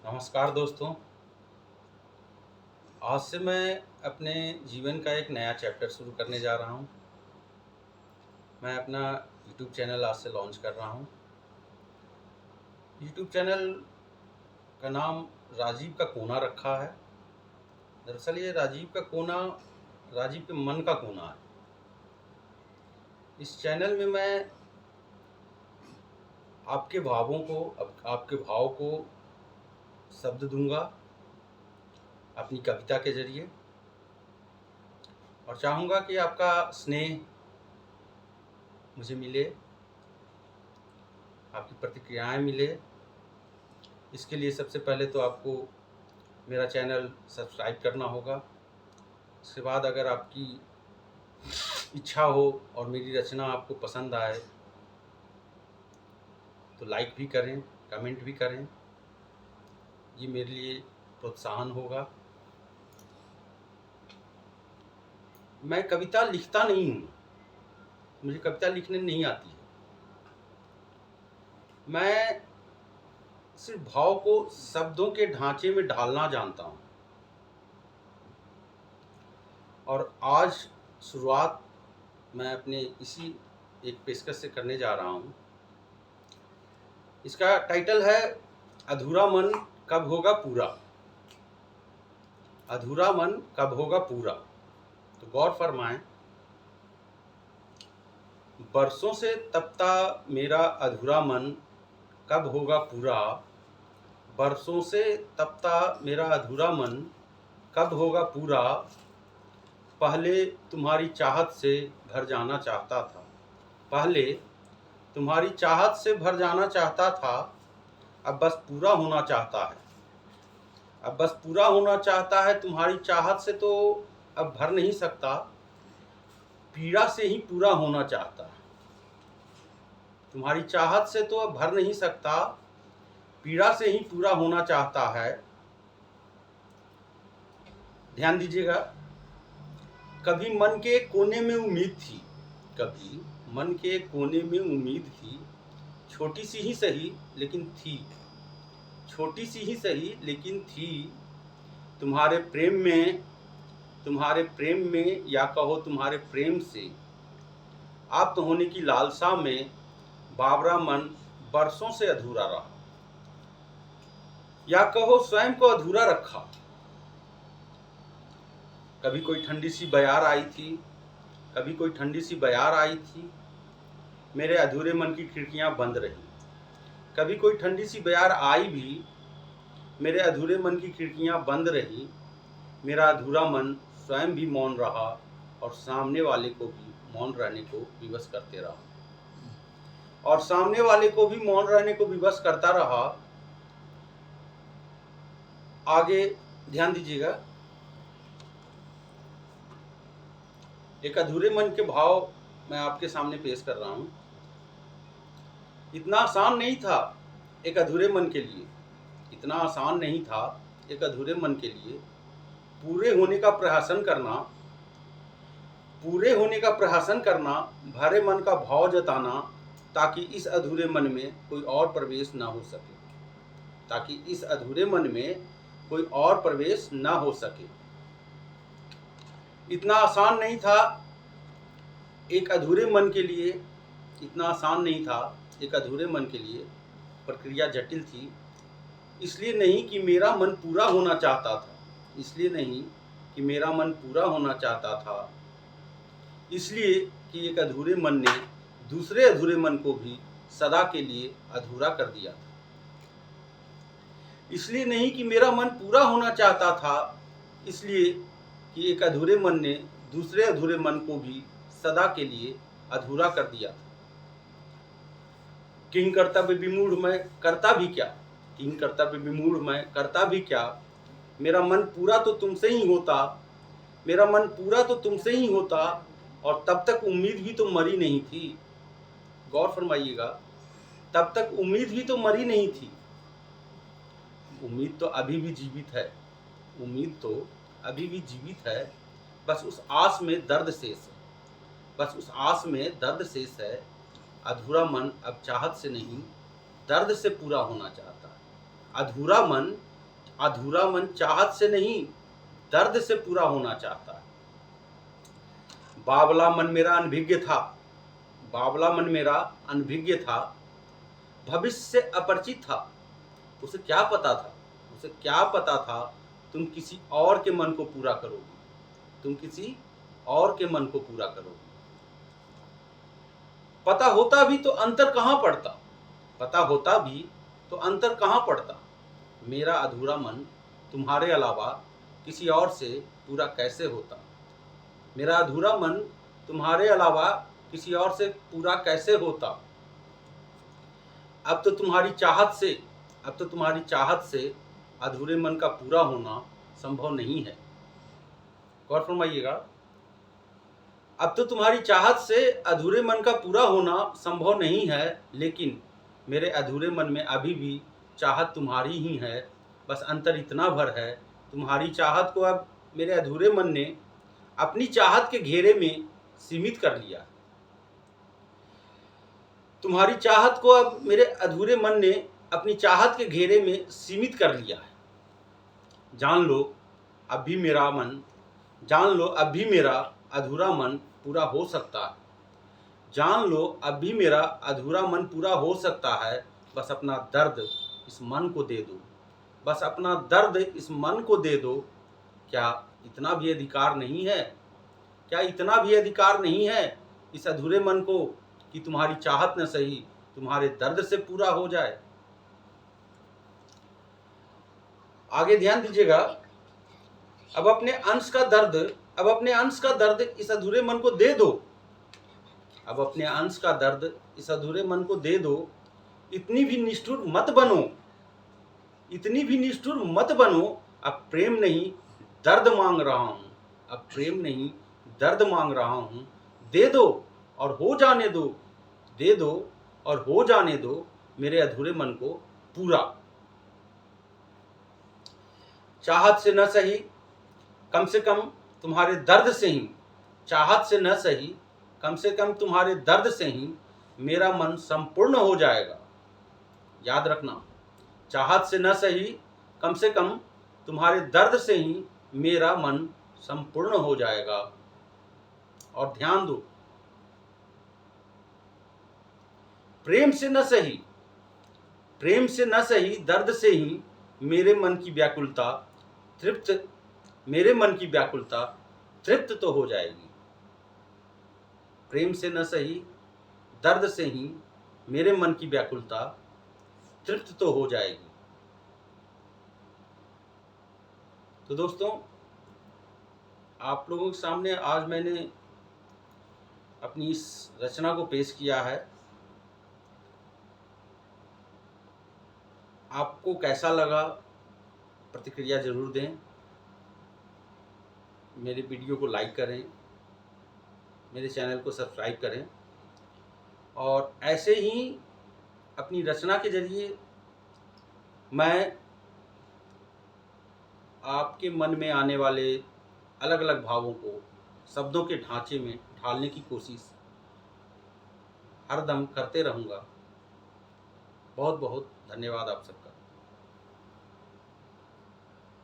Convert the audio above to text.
नमस्कार दोस्तों। आज से मैं अपने जीवन का एक नया चैप्टर शुरू करने जा रहा हूँ। मैं अपना यूट्यूब चैनल आज से लॉन्च कर रहा हूँ। यूट्यूब चैनल का नाम राजीव का कोना रखा है। दरअसल ये राजीव का कोना राजीव के मन का कोना है। इस चैनल में मैं आपके आपके भाव को शब्द दूंगा अपनी कविता के जरिए, और चाहूँगा कि आपका स्नेह मुझे मिले, आपकी प्रतिक्रियाएं मिले। इसके लिए सबसे पहले तो आपको मेरा चैनल सब्सक्राइब करना होगा। उसके बाद अगर आपकी इच्छा हो और मेरी रचना आपको पसंद आए तो लाइक भी करें, कमेंट भी करें। ये मेरे लिए प्रोत्साहन होगा। मैं कविता लिखता नहीं हूँ, मुझे कविता लिखने नहीं आती है। मैं सिर्फ भाव को शब्दों के ढांचे में ढालना जानता हूँ। और आज शुरुआत मैं अपने इसी एक पेशकश से करने जा रहा हूँ। इसका टाइटल है अधूरा मन कब होगा पूरा। अधूरा मन कब होगा पूरा। तो गौर फरमाएं, बरसों से तपता मेरा अधूरा मन कब होगा पूरा। बरसों से तपता मेरा अधूरा मन कब होगा पूरा। पहले तुम्हारी चाहत से भर जाना चाहता था। पहले तुम्हारी चाहत से भर जाना चाहता था। अब बस पूरा होना चाहता है। अब बस पूरा होना चाहता है। तुम्हारी चाहत से तो अब भर नहीं सकता, पीड़ा से ही पूरा होना चाहता है। तुम्हारी चाहत से तो अब भर नहीं सकता, पीड़ा से ही पूरा होना चाहता है। ध्यान दीजिएगा, कभी मन के कोने में उम्मीद थी, कभी मन के कोने में उम्मीद थी, छोटी सी ही सही लेकिन थी, छोटी सी ही सही लेकिन थी। तुम्हारे प्रेम में या कहो तुम्हारे प्रेम से आप्त होने की लालसा में बाबरा मन बरसों से अधूरा रहा, या कहो स्वयं को अधूरा रखा। कभी कोई ठंडी सी बयार आई थी, कभी कोई ठंडी सी बयार आई थी, मेरे अधूरे मन की खिड़कियां बंद रही। कभी कोई ठंडी सी बयार आई भी, मेरे अधूरे मन की खिड़कियां बंद रही। मेरा अधूरा मन स्वयं भी मौन रहा और सामने वाले को भी मौन रहने को विवश करते रहा, और सामने वाले को भी मौन रहने को विवश करता रहा। आगे ध्यान दीजिएगा, एक अधूरे मन के भाव मैं आपके सामने पेश कर रहा हूं। इतना आसान नहीं था एक अधूरे मन के लिए, इतना आसान नहीं था एक अधूरे मन के लिए पूरे होने का प्रहसन करना, पूरे होने का प्रहसन करना, भरे मन का भाव जताना, ताकि इस अधूरे मन में कोई और प्रवेश ना हो सके, ताकि इस अधूरे मन में कोई और प्रवेश ना हो सके। इतना आसान नहीं था एक अधूरे मन के लिए, इतना आसान नहीं था एक अधूरे मन के लिए। प्रक्रिया जटिल थी, इसलिए नहीं कि मेरा मन पूरा होना चाहता था, इसलिए नहीं कि मेरा मन पूरा होना चाहता था, इसलिए कि एक अधूरे मन ने दूसरे अधूरे मन को भी सदा के लिए अधूरा कर दिया था। इसलिए नहीं कि मेरा मन पूरा होना चाहता था, इसलिए कि एक अधूरे मन ने दूसरे अधूरे मन को भी सदा के लिए अधूरा कर दिया था। किंग कर्तव्य विमूढ़ मैं करता भी क्या, किंग कर्तव्य विमूढ़ मैं करता भी क्या। मेरा मन पूरा तो तुमसे ही होता, मेरा मन पूरा तो तुमसे ही होता, और तब तक उम्मीद भी तो मरी नहीं थी। गौर फरमाइएगा, तब तक उम्मीद भी तो मरी नहीं थी। उम्मीद तो अभी भी जीवित है, उम्मीद तो अभी भी जीवित है। बस उस आस में दर्द शेष है, बस उस आस में दर्द शेष है। अधूरा मन अब चाहत से नहीं, दर्द से पूरा होना चाहता है। अधूरा मन अधूरा मन चाहत से नहीं, दर्द से पूरा होना चाहता है। बावला मन मेरा अनभिज्ञ था, बावला मन मेरा अनभिज्ञ था, भविष्य से अपरिचित था। उसे क्या पता था, उसे क्या पता था तुम किसी और के मन को पूरा करोगी, तुम किसी और के मन को पूरा करोगी। पता होता भी तो अंतर कहाँ पड़ता, पता होता भी तो अंतर कहाँ पड़ता। मेरा अधूरा मन तुम्हारे अलावा किसी और से पूरा कैसे होता, मेरा अधूरा मन तुम्हारे अलावा किसी और से पूरा कैसे होता। अब तो तुम्हारी चाहत से अधूरे मन का पूरा होना संभव नहीं है। गौर फरमाइएगा, अब तो तुम्हारी चाहत से अधूरे मन का पूरा होना संभव नहीं है, लेकिन मेरे अधूरे मन में अभी भी चाहत तुम्हारी ही है। बस अंतर इतना भर है, तुम्हारी चाहत को अब मेरे अधूरे मन ने अपनी चाहत के घेरे में सीमित कर लिया। तुम्हारी चाहत को अब मेरे अधूरे मन ने अपनी चाहत के घेरे में सीमित कर लिया है। जान लो अब भी मेरा अधूरा मन पूरा हो सकता है। जान लो अब भी मेरा अधूरा मन पूरा हो सकता है। बस अपना दर्द इस मन को दे दो, बस अपना दर्द इस मन को दे दो। क्या इतना भी अधिकार नहीं है, क्या इतना भी अधिकार नहीं है इस अधूरे मन को कि तुम्हारी चाहत न सही तुम्हारे दर्द से पूरा हो जाए। आगे ध्यान दीजिएगा, अब अपने अंश का दर्द इस अधूरे मन को दे दो, अब अपने अंश का दर्द इस अधूरे मन को दे दो। इतनी भी निष्ठुर मत बनो, अब प्रेम नहीं दर्द मांग रहा हूं, अब प्रेम नहीं दर्द मांग रहा हूं। दे दो और हो जाने दो, दे दो और हो जाने दो मेरे अधूरे मन को पूरा। चाहत से न सही कम से कम तुम्हारे दर्द से ही, चाहत से न सही कम से कम तुम्हारे दर्द से ही मेरा मन संपूर्ण हो जाएगा। याद रखना, चाहत से न सही कम से कम तुम्हारे दर्द से ही मेरा मन संपूर्ण हो जाएगा। और ध्यान दो, प्रेम से न सही दर्द से ही मेरे मन की व्याकुलता तृप्त तो हो जाएगी। प्रेम से न सही दर्द से ही मेरे मन की व्याकुलता तृप्त तो हो जाएगी। तो दोस्तों, आप लोगों के सामने आज मैंने अपनी इस रचना को पेश किया है। आपको कैसा लगा प्रतिक्रिया जरूर दें। मेरे वीडियो को लाइक करें, मेरे चैनल को सब्सक्राइब करें और ऐसे ही अपनी रचना के जरिए मैं आपके मन में आने वाले अलग अलग भावों को शब्दों के ढांचे में ढालने की कोशिश हरदम करते रहूँगा। बहुत बहुत धन्यवाद आप सबका।